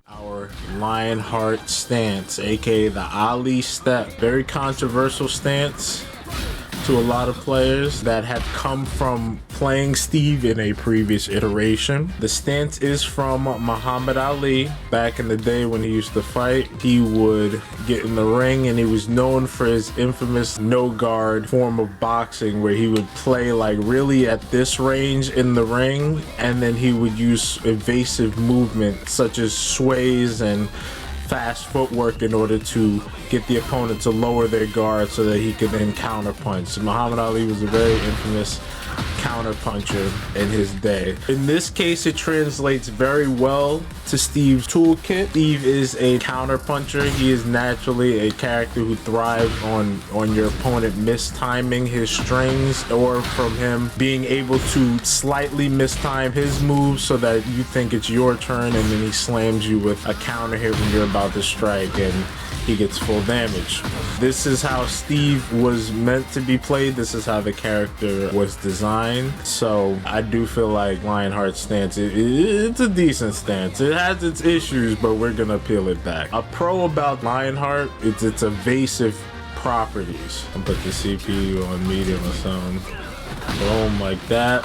Our Lionheart stance, aka the Ali step. Very controversial stance to a lot of players that have come from playing Steve in a previous iteration. The stance is from Muhammad Ali. Back in the day when he used to fight, he would get in the ring and he was known for his infamous no guard form of boxing, where he would play like really at this range in the ring, and then he would use evasive movement such as sways and fast footwork in order to get the opponent to lower their guard so that he could then counter punch. So Muhammad Ali was a very infamous counter puncher in his day. In this case, it translates very well to Steve's toolkit. Steve is a counter puncher. He is naturally a character who thrives on your opponent mistiming his strings, or from him being able to slightly mistime his moves so that you think it's your turn, and then he slams you with a counter hit when you're about to strike and he gets full damage. This is how Steve was meant to be played. This is how the character was designed. So I do feel like Lionheart's stance, it's a decent stance. It has its issues, but we're gonna peel it back. A pro about Lionheart, it's evasive properties. I'll put the CPU on medium or something. Boom, like that.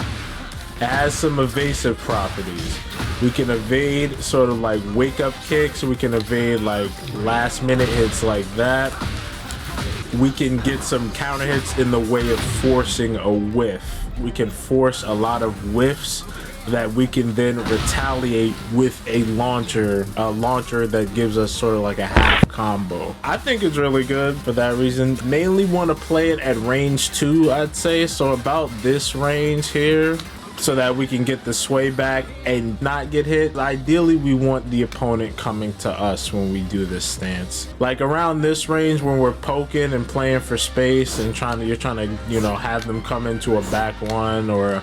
It has some evasive properties. We can evade sort of like wake up kicks. We can evade like last minute hits like that. We can get some counter hits in the way of forcing a whiff. We can force a lot of whiffs that we can then retaliate with a launcher that gives us sort of like a half combo. I think it's really good for that reason. Mainly want to play it at range 2, I'd say. So about this range here, so that we can get the sway back and not get hit. Ideally, we want the opponent coming to us when we do this stance. Like around this range when we're poking and playing for space and you're trying to, you know, have them come into a back one or,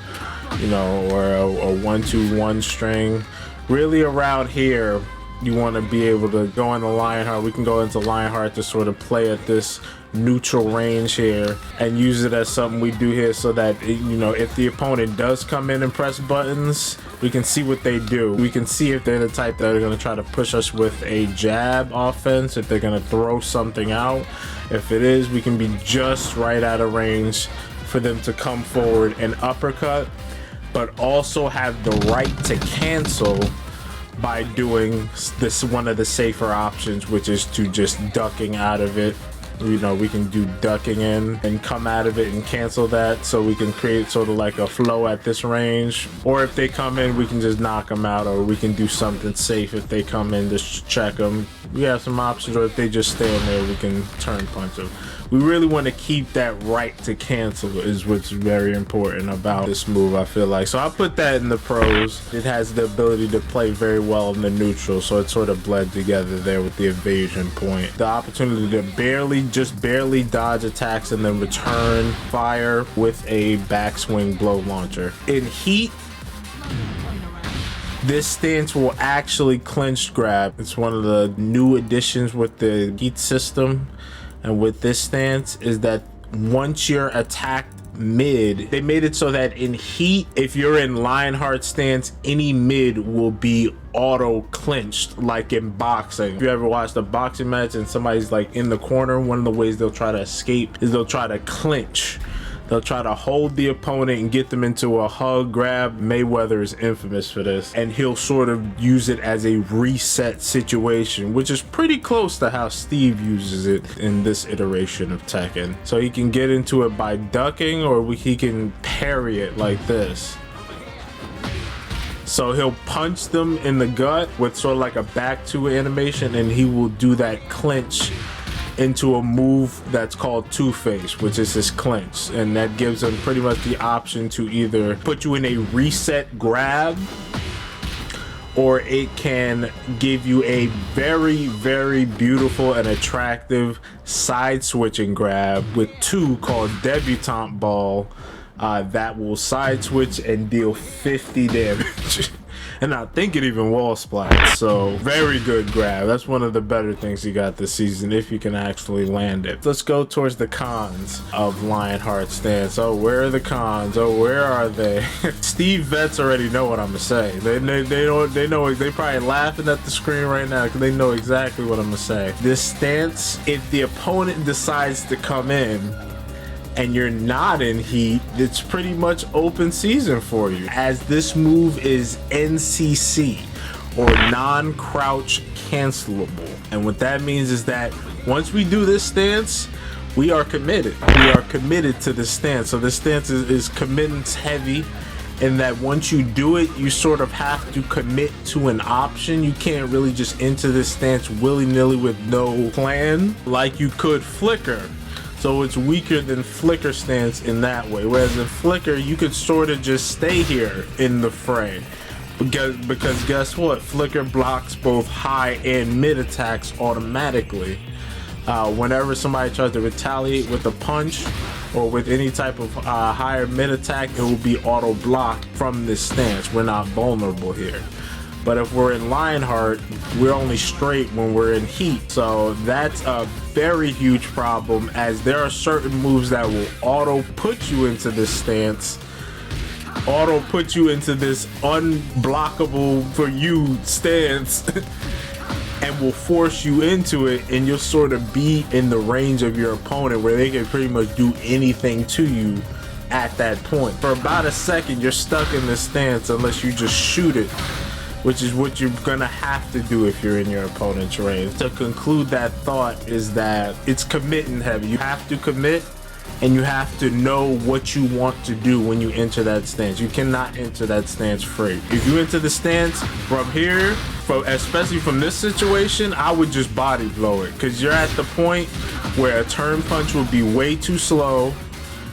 you know, or a 1-2-1 string. Really around here, you want to be able to go into Lionheart. We can go into Lionheart to sort of play at this neutral range here and use it as something we do here, so that you know, if the opponent does come in and press buttons, we can see what they do. We can see if they're the type that are going to try to push us with a jab offense, if they're going to throw something out. If it is, we can be just right out of range for them to come forward and uppercut, but also have the right to cancel by doing this, one of the safer options, which is to just ducking out of it. You know, we can do ducking in and come out of it and cancel that, so we can create sort of like a flow at this range. Or if they come in, we can just knock them out, or we can do something safe if they come in, just check them. We have some options, or if they just stay in there, we can turn punch them. We really want to keep that right to cancel is what's very important about this move, I feel like. So I'll put that in the pros. It has the ability to play very well in the neutral, so it sort of bled together there with the evasion point. The opportunity to just barely dodge attacks and then return fire with a backswing blow launcher. In heat, this stance will actually clinch grab. It's one of the new additions with the heat system. And with this stance is that once you're attacked mid, they made it so that in heat, if you're in Lionheart stance, any mid will be auto clinched like in boxing. If you ever watched a boxing match and somebody's like in the corner, one of the ways they'll try to escape is they'll try to clinch. They'll try to hold the opponent and get them into a hug grab. Mayweather is infamous for this, and he'll sort of use it as a reset situation, which is pretty close to how Steve uses it in this iteration of Tekken. So he can get into it by ducking, or he can parry it like this. So he'll punch them in the gut with sort of like a back two animation, and he will do that clinch into a move that's called two-face, which is his clinch, and that gives him pretty much the option to either put you in a reset grab, or it can give you a very, very beautiful and attractive side switching grab with two called debutante ball that will side switch and deal 50 damage. And I think it even wall splats. So very good grab. That's one of the better things you got this season if you can actually land it. Let's go towards the cons of Lionheart stance. Oh, where are the cons? Oh, where are they? Steve vets already know what I'm gonna say. They know they probably laughing at the screen right now because they know exactly what I'm gonna say. This stance, if the opponent decides to come in and you're not in heat, it's pretty much open season for you, as this move is NCC, or non-crouch cancelable. And what that means is that once we do this stance, we are committed. We are committed to the stance. So this stance is commitments heavy, in that once you do it, you sort of have to commit to an option. You can't really just enter this stance willy-nilly with no plan like you could flicker. So it's weaker than flicker stance in that way. Whereas in flicker, you could sort of just stay here in the fray. Because guess what? Flicker blocks both high and mid attacks automatically. Whenever somebody tries to retaliate with a punch or with any type of higher mid attack, it will be auto blocked from this stance. We're not vulnerable here. But if we're in Lionheart, we're only straight when we're in heat. So that's a very huge problem, as there are certain moves that will auto put you into this stance, auto put you into this unblockable for you stance and will force you into it, and you'll sort of be in the range of your opponent where they can pretty much do anything to you at that point. For about a second, you're stuck in this stance unless you just shoot it, which is what you're gonna have to do if you're in your opponent's range. To conclude that thought is that it's committing heavy. You have to commit, and you have to know what you want to do when you enter that stance. You cannot enter that stance free. If you enter the stance from here, especially from this situation, I would just body blow it, because you're at the point where a turn punch will be way too slow.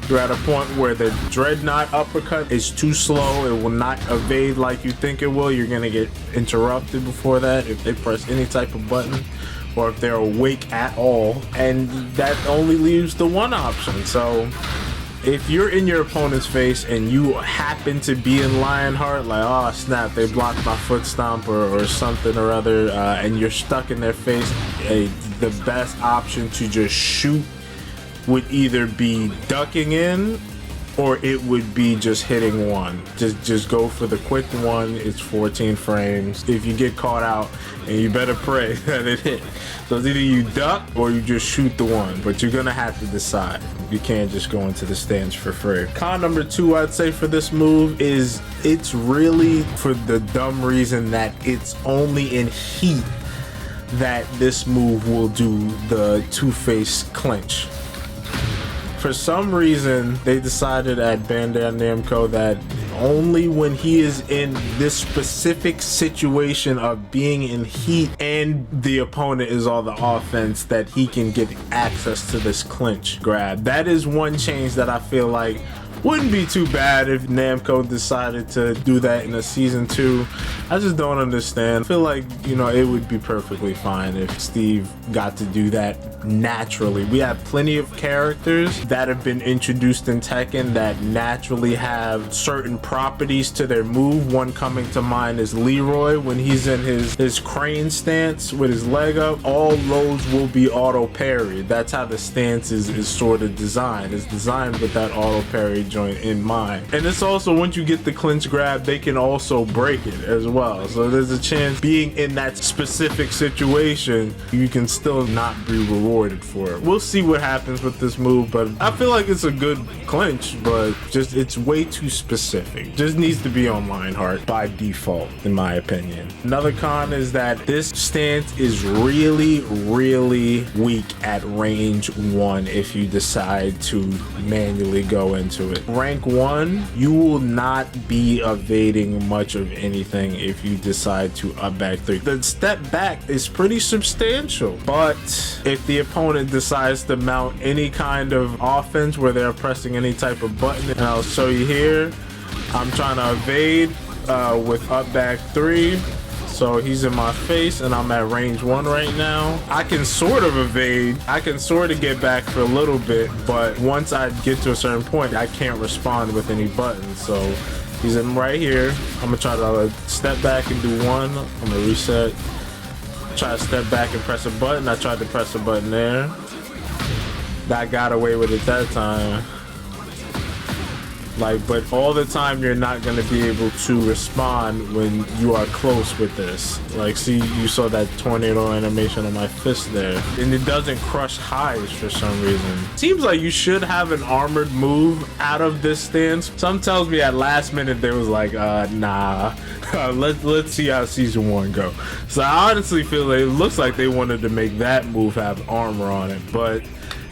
You're at a point where the dreadnought uppercut is too slow. It will not evade like you think it will. You're gonna get interrupted before that if they press any type of button, or if they're awake at all. And that only leaves the one option. So if you're in your opponent's face and you happen to be in Lionheart, like, oh snap, they blocked my foot stomp or something or other, and you're stuck in their face, the best option to just shoot would either be ducking in, or it would be just hitting one. Just go for the quick one. It's 14 frames. If you get caught out, and you better pray that it hit. So it's either you duck or you just shoot the one, but you're gonna have to decide. You can't just go into the stance for free. Con number 2, I'd say, for this move is it's really for the dumb reason that it's only in heat that this move will do the two-face clinch. For some reason, they decided at Bandai Namco that only when he is in this specific situation of being in heat and the opponent is all the offense, that he can get access to this clinch grab. That is one change that I feel like wouldn't be too bad if Namco decided to do that in a season 2. I just don't understand. I feel like, you know, it would be perfectly fine if Steve got to do that naturally. We have plenty of characters that have been introduced in Tekken that naturally have certain properties to their move. One coming to mind is Leroy. When he's in his crane stance with his leg up, all loads will be auto parried. That's how the stance is sort of designed. It's designed with that auto parry joint in mind. And it's also, once you get the clinch grab, they can also break it as well. So there's a chance, being in that specific situation, you can still not be rewarded for it. We'll see what happens with this move, but I feel like it's a good clinch, but just it's way too specific. Just needs to be on Lionheart by default, in my opinion. Another con is that this stance is really, really weak at range 1 if you decide to manually go into it. Rank 1, you will not be evading much of anything if you decide to up back 3. The step back is pretty substantial, but if the opponent decides to mount any kind of offense where they're pressing any type of button, and I'll show you here, I'm trying to evade with up back 3. So he's in my face and I'm at range 1 right now. I can sort of evade. I can sort of get back for a little bit, but once I get to a certain point, I can't respond with any buttons. So He's in right here. I'm gonna try to step back and do one. I'm gonna reset. Try to step back and press a button. I tried to press a button there. I got away with it that time. Like, but all the time you're not gonna be able to respond when you are close with this. Like, see, you saw that tornado animation on my fist there, and it doesn't crush highs for some reason. Seems like you should have an armored move out of this stance. Some tells me at last minute they was like, nah, let's see how season 1 go. So I honestly feel like it looks like they wanted to make that move have armor on it, but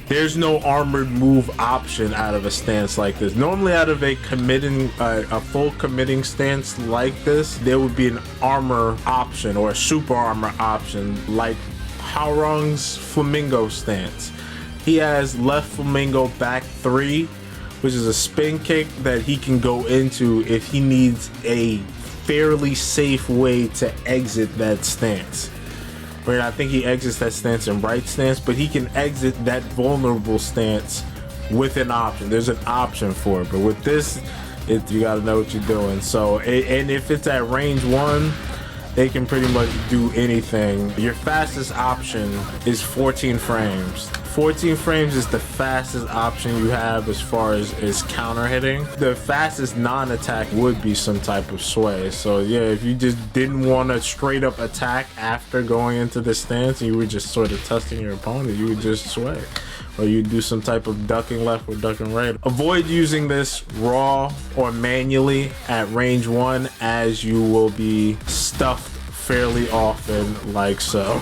there's no armored move option out of a stance like this. Normally out of a full committing stance like this, there would be an armor option or a super armor option like Haurung's flamingo stance. He has left flamingo back 3, which is a spin kick that he can go into if he needs a fairly safe way to exit that stance. Where I think he exits that stance in right stance, but he can exit that vulnerable stance with an option. There's an option for it, but with this, you gotta know what you're doing. So, and if it's at range 1, they can pretty much do anything. Your fastest option is 14 frames. 14 frames is the fastest option you have as far as counter hitting. The fastest non-attack would be some type of sway. So yeah, if you just didn't want to straight up attack after going into the stance and you were just sort of testing your opponent, you would just sway. Or you do some type of ducking left or ducking right. Avoid using this raw or manually at range 1, as you will be stuffed fairly often, like so.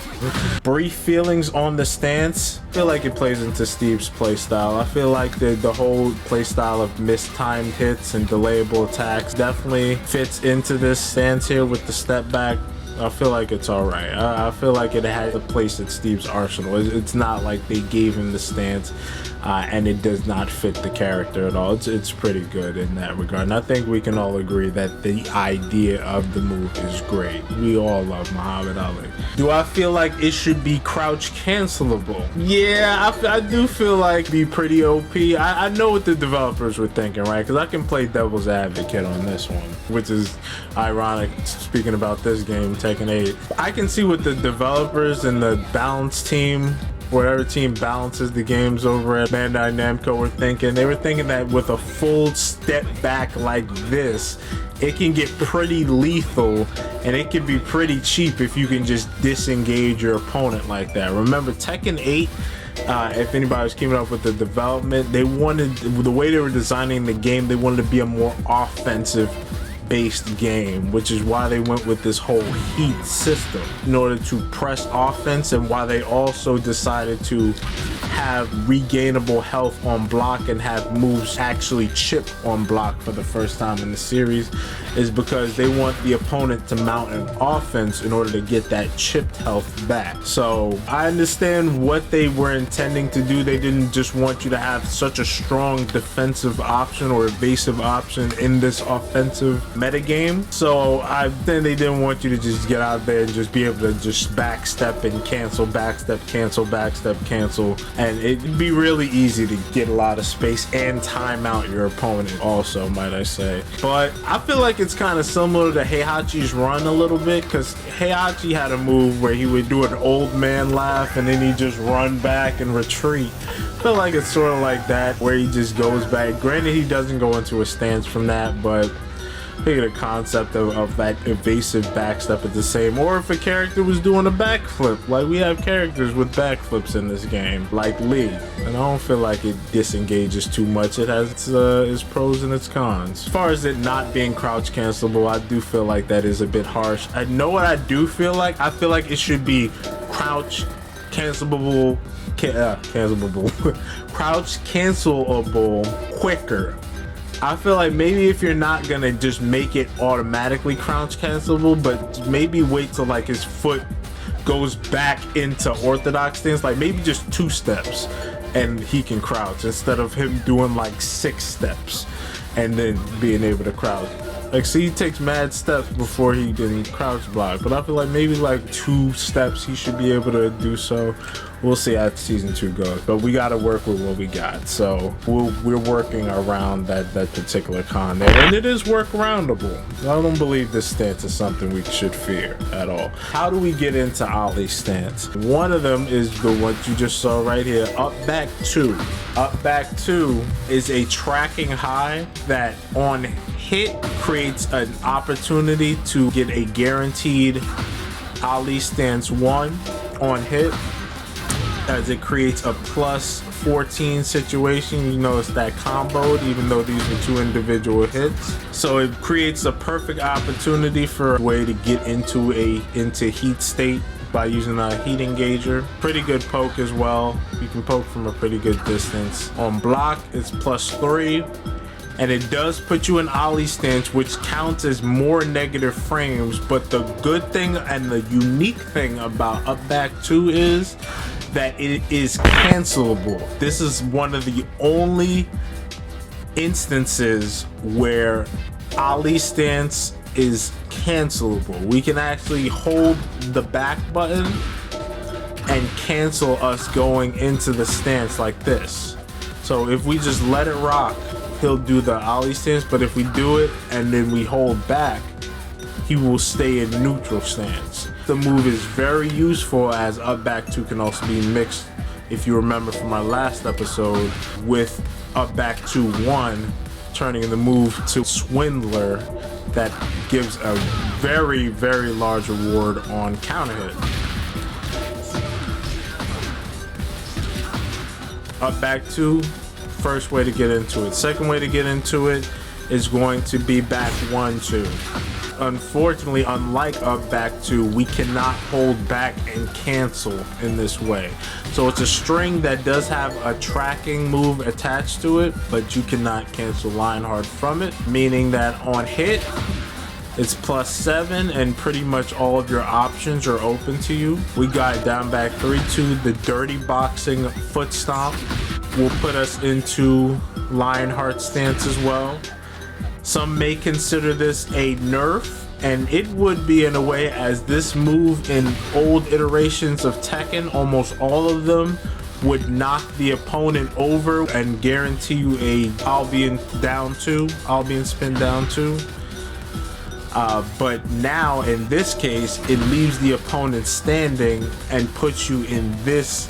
Brief feelings on the stance. I feel like it plays into Steve's playstyle. I feel like the whole playstyle of mistimed hits and delayable attacks definitely fits into this stance here with the step back. I feel like it's alright. I feel like it has a place at Steve's arsenal. It's not like they gave him the stance and it does not fit the character at all. It's pretty good in that regard. And I think we can all agree that the idea of the move is great. We all love Muhammad Ali. Do I feel like it should be crouch cancelable? Yeah, I do feel like be pretty OP. I know what the developers were thinking, right? Because I can play devil's advocate on this one, which is ironic speaking about this game, Tekken 8. I can see what the developers and the balance team, whatever team balances the games over at Bandai Namco, were thinking. They were thinking that with a full step back like this, it can get pretty lethal and it can be pretty cheap if you can just disengage your opponent like that. Remember Tekken 8, if anybody was keeping up with the development, they wanted, the way they were designing the game, they wanted to be a more offensive based game, which is why they went with this whole heat system in order to press offense, and why they also decided to have regainable health on block and have moves actually chip on block for the first time in the series, is because they want the opponent to mount an offense in order to get that chipped health back. So I understand what they were intending to do. They didn't just want you to have such a strong defensive option or evasive option in this offensive metagame. So I think they didn't want you to just get out there and just be able to just backstep and cancel, backstep, cancel, backstep, cancel, and it'd be really easy to get a lot of space and time out your opponent also, might I say. But I feel like it's kind of similar to Heihachi's run a little bit, because Heihachi had a move where he would do an old man laugh and then he just run back and retreat. I feel like it's sort of like that, where he just goes back. Granted, he doesn't go into a stance from that, but I think the concept of that evasive backstep is the same. Or if a character was doing a backflip, like we have characters with backflips in this game, like Lee, and I don't feel like it disengages too much. It has its pros and its cons. As far as it not being crouch cancelable, I do feel like that is a bit harsh. I know what I do feel like. I feel like it should be crouch cancelable, crouch cancelable quicker. I feel like maybe if you're not gonna just make it automatically crouch cancelable, but maybe wait till like his foot goes back into orthodox stance, like maybe just 2 steps and he can crouch instead of him doing like 6 steps and then being able to crouch. Like, see, he takes mad steps before he can crouch block, but I feel like maybe like 2 steps he should be able to do so We'll see how season 2 goes, but we got to work with what we got. So we're working around that particular con there, and it is workaroundable. I don't believe this stance is something we should fear at all. How do we get into Ollie's stance? One of them is the one you just saw right here, up back 2. Up back 2 is a tracking high that on hit creates an opportunity to get a guaranteed Ollie stance 1 on hit, as it creates a plus 14 situation. You notice that comboed, even though these are 2 individual hits. So it creates a perfect opportunity for a way to get into heat state by using a heat engager. Pretty good poke as well. You can poke from a pretty good distance. On block, it's plus 3. And it does put you in Ollie stance, which counts as more negative frames. But the good thing and the unique thing about up back 2 is that it is cancelable. This is one of the only instances where Ollie stance is cancelable. We can actually hold the back button and cancel us going into the stance like this. So if we just let it rock, he'll do the Ollie stance, but if we do it and then we hold back, he will stay in neutral stance. The move is very useful, as up back 2 can also be mixed, if you remember from my last episode, with up back 2-1, turning the move to Swindler that gives a very, very large reward on counter hit. Up back 2, first way to get into it. Second way to get into it is going to be back 1-2. Unfortunately, unlike up back 2, we cannot hold back and cancel in this way. So it's a string that does have a tracking move attached to it, but you cannot cancel Lionheart from it, meaning that on hit, it's plus 7 and pretty much all of your options are open to you. We got down back 3-2. The dirty boxing foot stomp will put us into Lionheart stance as well. Some may consider this a nerf, and it would be in a way, as this move in old iterations of Tekken, almost all of them would knock the opponent over and guarantee you a Albion down 2, Albion spin down 2. But now in this case, it leaves the opponent standing and puts you in this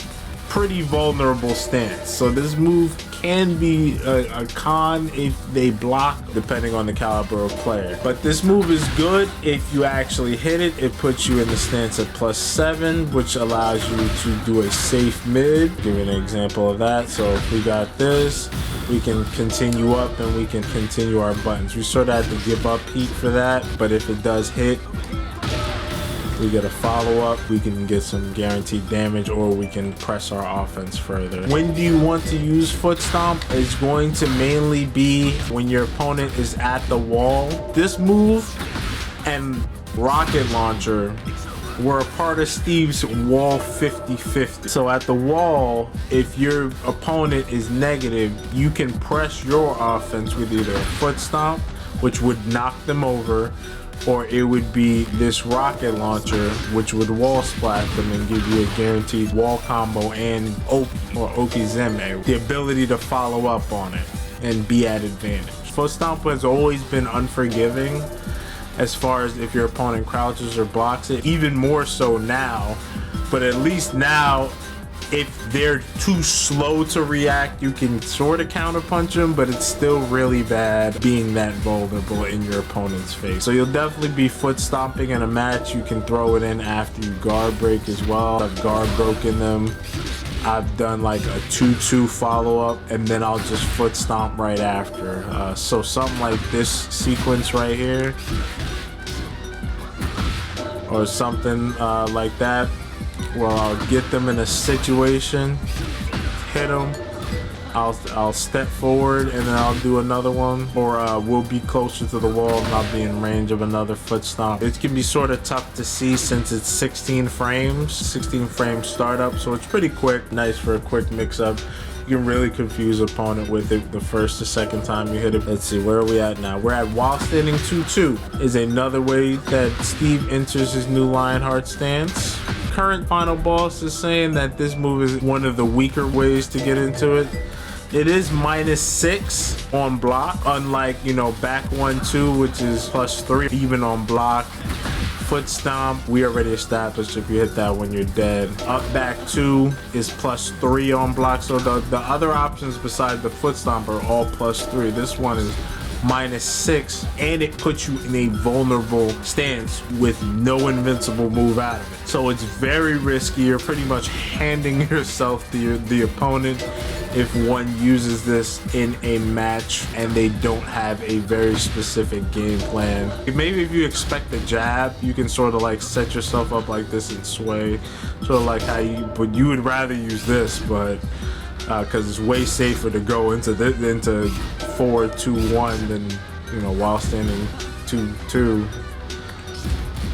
pretty vulnerable stance. So this move can be a con if they block, depending on the caliber of player. But this move is good if you actually hit it. It puts you in the stance at plus 7, which allows you to do a safe mid. Give you an example of that. So if we got this, we can continue up and we can continue our buttons. We sort of have to give up heat for that, but if it does hit, we get a follow-up, we can get some guaranteed damage, or we can press our offense further. When do you want to use foot stomp? It's going to mainly be when your opponent is at the wall. This move and rocket launcher were a part of Steve's wall 50-50. So at the wall, if your opponent is negative, you can press your offense with either a foot stomp, which would knock them over, or it would be this rocket launcher, which would wall splat them and give you a guaranteed wall combo and Oki or Okizeme, the ability to follow up on it and be at advantage. Foot stomp has always been unforgiving as far as if your opponent crouches or blocks it, even more so now. But at least now, if they're too slow to react, you can sort of counterpunch them, but it's still really bad being that vulnerable in your opponent's face. So you'll definitely be foot stomping in a match. You can throw it in after you guard break as well. I've guard broken them. I've done like a 2-2 follow-up, and then I'll just foot stomp right after. So something like this sequence right here, or something like that, where I'll get them in a situation, hit them, I'll step forward and then I'll do another one, or we'll be closer to the wall and I'll be in range of another foot stomp. It can be sort of tough to see since it's 16 frames, 16 frame startup, so it's pretty quick, nice for a quick mix-up. You can really confuse opponent with it the first or second time you hit it. Let's see, where are we at now? We're at while standing 2-2 is another way that Steve enters his new Lionheart stance. current final boss is saying that this move is one of the weaker ways to get into it. It is -6 on block, unlike, you know, back 1-2, which is +3 even on block. Foot stomp, we already established if you hit that when you're dead. Up back 2 is +3 on block. So the other options besides the foot stomp are all +3. This one is -6, and it puts you in a vulnerable stance with no invincible move out of it. So it's very risky. You're pretty much handing yourself to the opponent if one uses this in a match and they don't have a very specific game plan. Maybe if you expect a jab, you can sort of like set yourself up like this and sway, sort of like how but you would rather use this, but because it's way safer to go into 4-2-1 than, you know, while standing 2-2,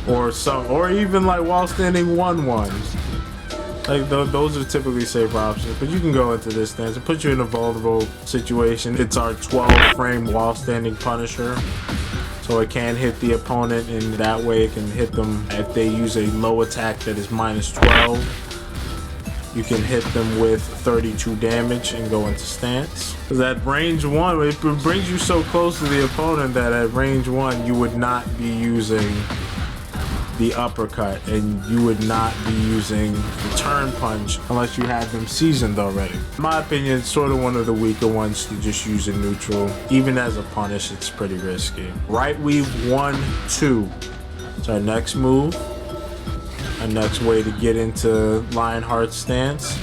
or even like while standing 1-1. Like those are typically safer options, but you can go into this stance. It puts you in a vulnerable situation. It's our 12 frame while standing Punisher, so it can hit the opponent, and that way it can hit them if they use a low attack that is -12. You can hit them with 32 damage and go into stance. Because at range 1, it brings you so close to the opponent that at range 1 you would not be using the uppercut, and you would not be using the turn punch unless you have them seasoned already. In my opinion, it's sort of one of the weaker ones to just use in neutral. Even as a punish, it's pretty risky. Right weave 1-2. It's our next move. Our next way to get into Lionheart stance.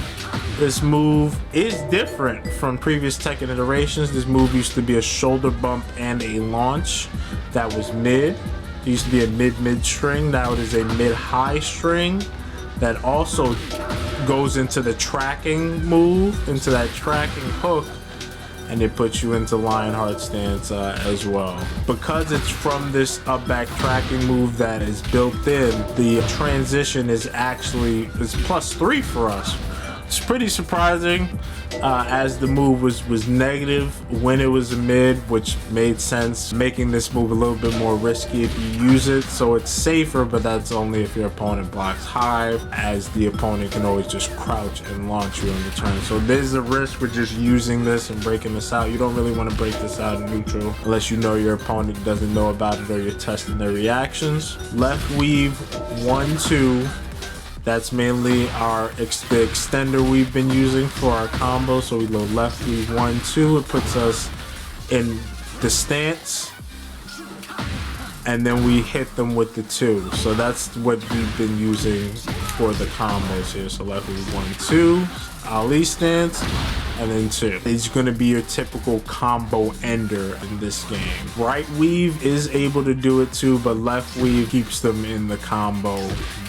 This move is different from previous Tekken iterations. This move used to be a shoulder bump and a launch that was mid. It used to be a mid-mid string. Now it is a mid-high string that also goes into the tracking move, into that tracking hook, and it puts you into Lionheart stance as well. Because it's from this up back tracking move that is built in, the transition is actually +3 for us. It's pretty surprising, as the move was negative when it was a mid, which made sense, making this move a little bit more risky if you use it. So it's safer, but that's only if your opponent blocks high, as the opponent can always just crouch and launch you on the turn. So there's a risk with just using this and breaking this out. You don't really want to break this out in neutral unless you know your opponent doesn't know about it or you're testing their reactions. Left weave 1-2. That's mainly the extender we've been using for our combo. So we go left weave 1-2. It puts us in the stance, and then we hit them with the 2. So that's what we've been using for the combos here. So left weave 1-2, Ali stance, and then 2. It's going to be your typical combo ender in this game. Right weave is able to do it too, but left weave keeps them in the combo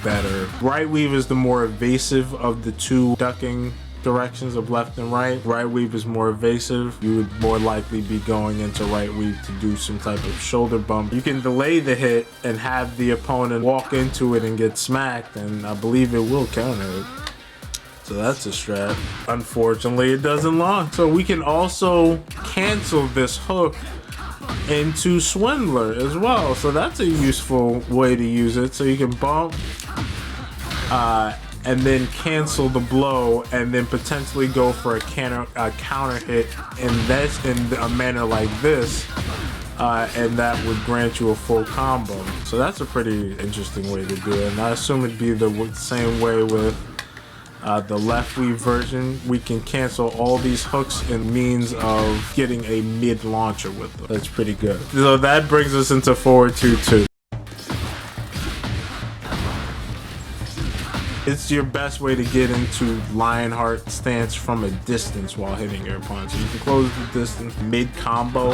better. Right weave is the more evasive of the two ducking directions of left and right. Right weave is more evasive. You would more likely be going into right weave to do some type of shoulder bump. You can delay the hit and have the opponent walk into it and get smacked, and I believe it will counter it. So that's a strat. Unfortunately, it doesn't launch. So we can also cancel this hook into Swindler as well. So that's a useful way to use it. So you can bump and then cancel the blow, and then potentially go for a counter hit in a manner like this, and that would grant you a full combo. So that's a pretty interesting way to do it. And I assume it'd be the same way with the left weave version. We can cancel all these hooks in means of getting a mid launcher with them. That's pretty good. So that brings us into 4-2-2. It's your best way to get into Lionheart stance from a distance while hitting your opponent. So you can close the distance mid combo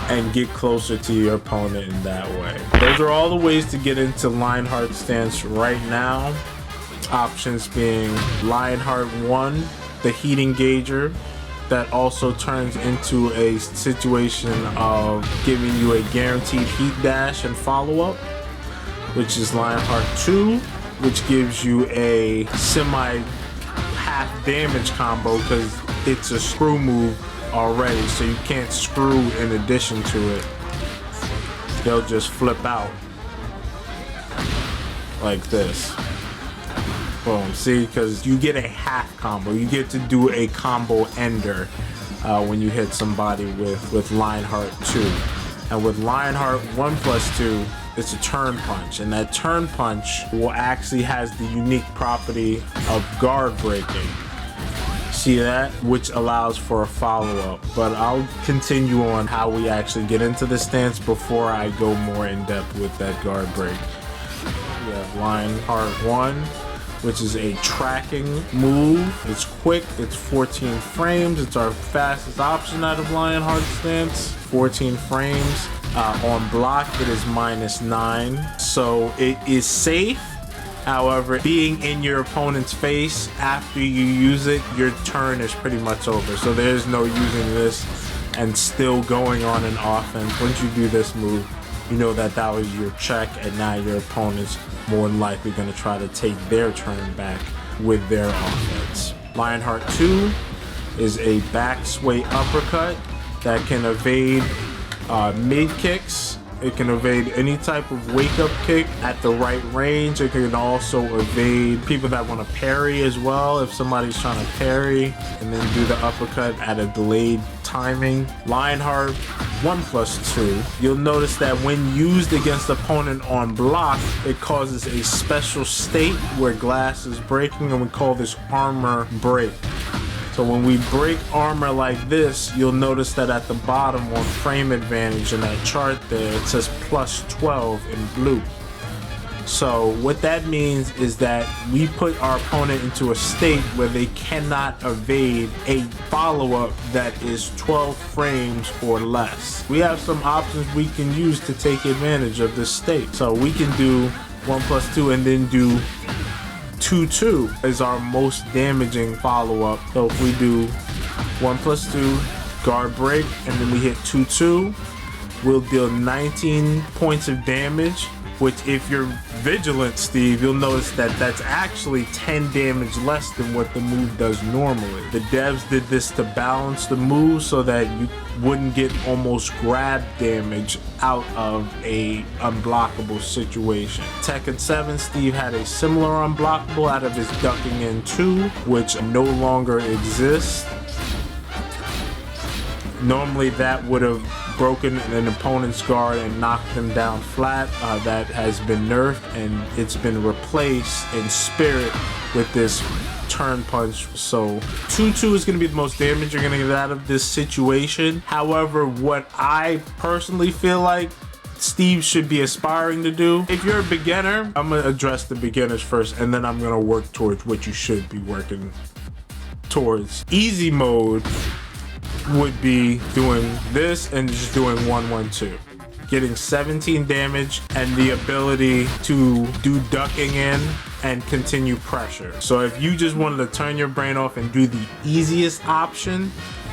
and get closer to your opponent in that way. Those are all the ways to get into Lionheart stance right now. Options being Lionheart 1, the heat engager, that also turns into a situation of giving you a guaranteed heat dash and follow-up, which is Lionheart 2, which gives you a semi half damage combo because it's a screw move already, so you can't screw in addition to it. They'll just flip out. like this. Boom, see, because you get a half combo. You get to do a combo ender when you hit somebody with Lionheart 2. And with Lionheart 1+2, it's a turn punch, and that turn punch will actually has the unique property of guard breaking. See that? Which allows for a follow-up. But I'll continue on how we actually get into the stance before I go more in depth with that guard break. We have Lionheart 1, which is a tracking move. It's quick, it's 14 frames. It's our fastest option out of Lionheart stance. 14 frames. On block, it is -9. So it is safe. However, being in your opponent's face after you use it, your turn is pretty much over. So there's no using this and still going on an offense. Once you do this move, you know that that was your check, and now your opponent's more than likely going to try to take their turn back with their offense. Lionheart 2 is a back sway uppercut that can evade mid kicks. It can evade any type of wake up kick at the right range. It can also evade people that want to parry as well. If somebody's trying to parry and then do the uppercut at a delayed timing. Lionheart 1+2. You'll notice that when used against opponent on block, it causes a special state where glass is breaking, and we call this armor break. So when we break armor like this, you'll notice that at the bottom on frame advantage in that chart there, it says +12 in blue. So what that means is that we put our opponent into a state where they cannot evade a follow-up that is 12 frames or less. We have some options we can use to take advantage of this state. So we can do 1+2 and then do 2-2 is our most damaging follow-up. So if we do 1+2, guard break, and then we hit 2-2, we'll deal 19 points of damage, which if you're vigilant, Steve, you'll notice that that's actually 10 damage less than what the move does normally. The devs did this to balance the move so that you wouldn't get almost grab damage out of a unblockable situation. Tekken 7, Steve had a similar unblockable out of his ducking in 2, which no longer exists. Normally that would have broken an opponent's guard and knocked them down flat. That has been nerfed, and it's been replaced in spirit with this turn punch. So 2-2 is going to be the most damage you're going to get out of this situation. However, what I personally feel like Steve should be aspiring to do, if you're a beginner, I'm going to address the beginners first, and then I'm going to work towards what you should be working towards. Easy mode would be doing this and just doing 1-1-2, getting 17 damage and the ability to do ducking in and continue pressure. So if you just wanted to turn your brain off and do the easiest option,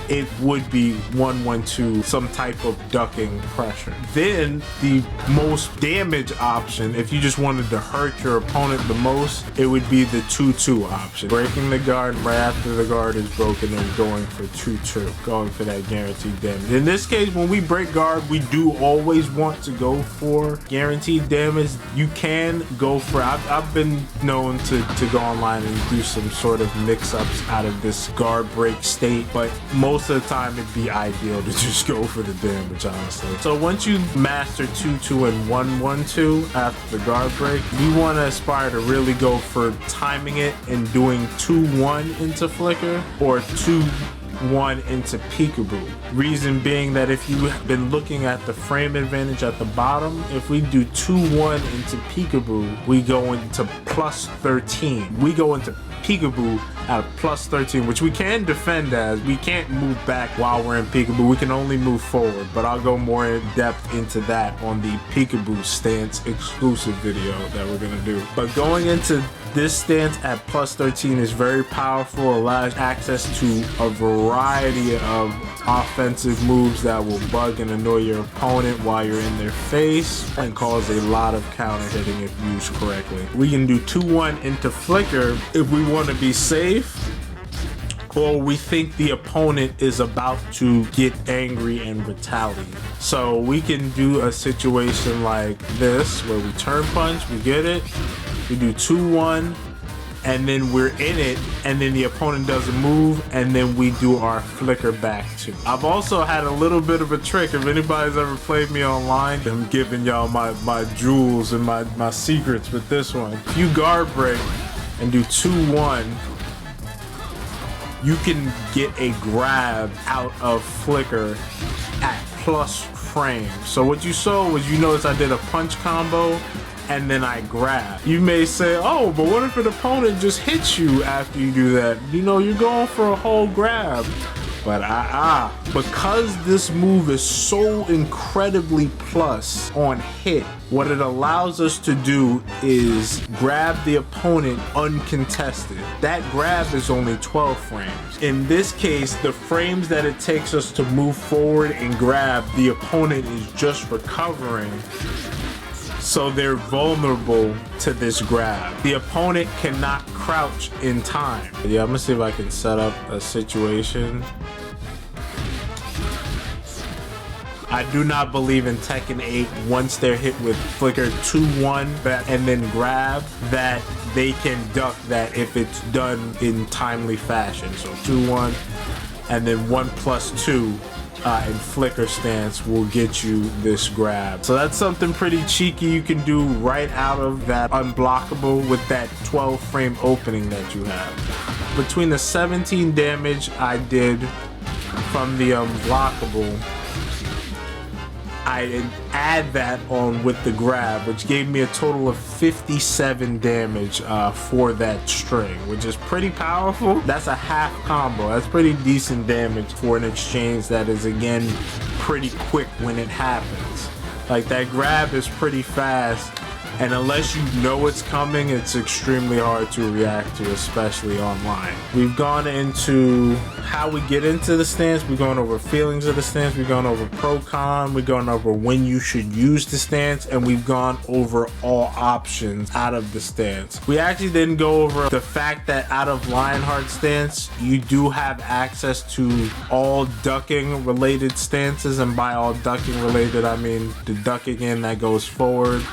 it would be 1-1-2, some type of ducking pressure. Then the most damage option, if you just wanted to hurt your opponent the most, it would be the 2-2 option. Breaking the guard right after the guard is broken and going for 2-2, going for that guaranteed damage. In this case, when we break guard, we do always want to go for guaranteed damage. You can go for, I've been known to go online and do some sort of mix-ups out of this guard break state, but most of the time it'd be ideal to just go for the damage, honestly. So once you master 2-2 and 1-1-2 after the guard break, you want to aspire to really go for timing it and doing 2-1 into flicker or 2-1 into peekaboo. Reason being that if you've been looking at the frame advantage at the bottom, if we do 2-1 into peekaboo, we go into +13. We go into peekaboo at +13, which we can defend as. We can't move back while we're in peekaboo. We can only move forward, but I'll go more in depth into that on the peekaboo stance exclusive video that we're gonna do. But going into this stance at +13 is very powerful, allows access to a variety of offensive moves that will bug and annoy your opponent while you're in their face and cause a lot of counter hitting if used correctly. We can do 2-1 into flicker if we want to be safe, or we think the opponent is about to get angry and retaliate. So we can do a situation like this where we turn punch, we get it, We do 2-1, and then we're in it, and then the opponent doesn't move, and then we do our flicker back 2. I've also had a little bit of a trick. If anybody's ever played me online, I'm giving y'all my jewels and my secrets with this one. If you guard break and do 2-1, you can get a grab out of flicker at plus frame. So what you saw was, you notice I did a punch combo and then I grab. You may say, oh, but what if an opponent just hits you after you do that? You know, you're going for a whole grab. But because this move is so incredibly plus on hit, what it allows us to do is grab the opponent uncontested. That grab is only 12 frames. In this case, the frames that it takes us to move forward and grab, the opponent is just recovering. So they're vulnerable to this grab. The opponent cannot crouch in time. Yeah, I'm gonna see if I can set up a situation. I do not believe in Tekken 8, once they're hit with flicker 2-1 and then grab, that they can duck that if it's done in timely fashion. So 2-1 and then 1+2 in flicker stance will get you this grab. So that's something pretty cheeky you can do right out of that unblockable with that 12 frame opening that you have. Between the 17 damage I did from the unblockable, I add that on with the grab, which gave me a total of 57 damage for that string, which is pretty powerful. That's a half combo. That's pretty decent damage for an exchange that is, again, pretty quick when it happens. Like, that grab is pretty fast, and unless you know it's coming, it's extremely hard to react to, especially online. We've gone into how we get into the stance, we've gone over feelings of the stance, we've gone over pro-con, we've gone over when you should use the stance, and we've gone over all options out of the stance. We actually didn't go over the fact that out of LIONHEART stance, you do have access to all ducking related stances, and by all ducking related, I mean the ducking in that goes forward,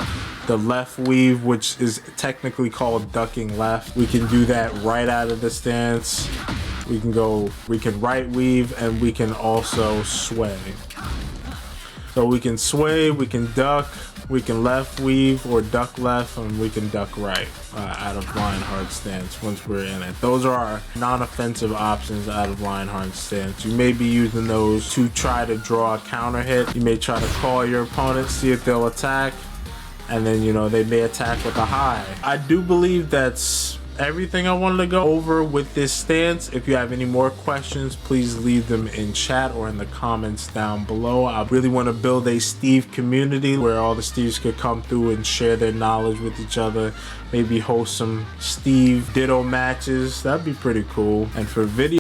the left weave, which is technically called ducking left. We can do that right out of the stance. We can right weave, and we can also sway. So we can sway, we can duck, we can left weave or duck left, and we can duck right out of LIONHEART stance once we're in it. Those are our non-offensive options out of LIONHEART stance. You may be using those to try to draw a counter hit. You may try to call your opponent, see if they'll attack, and then, you know, they may attack with a high. I do believe that's everything I wanted to go over with this stance. If you have any more questions, please leave them in chat or in the comments down below. I really want to build a Steve community where all the Steves could come through and share their knowledge with each other. Maybe host some Steve Ditto matches. That'd be pretty cool. And for video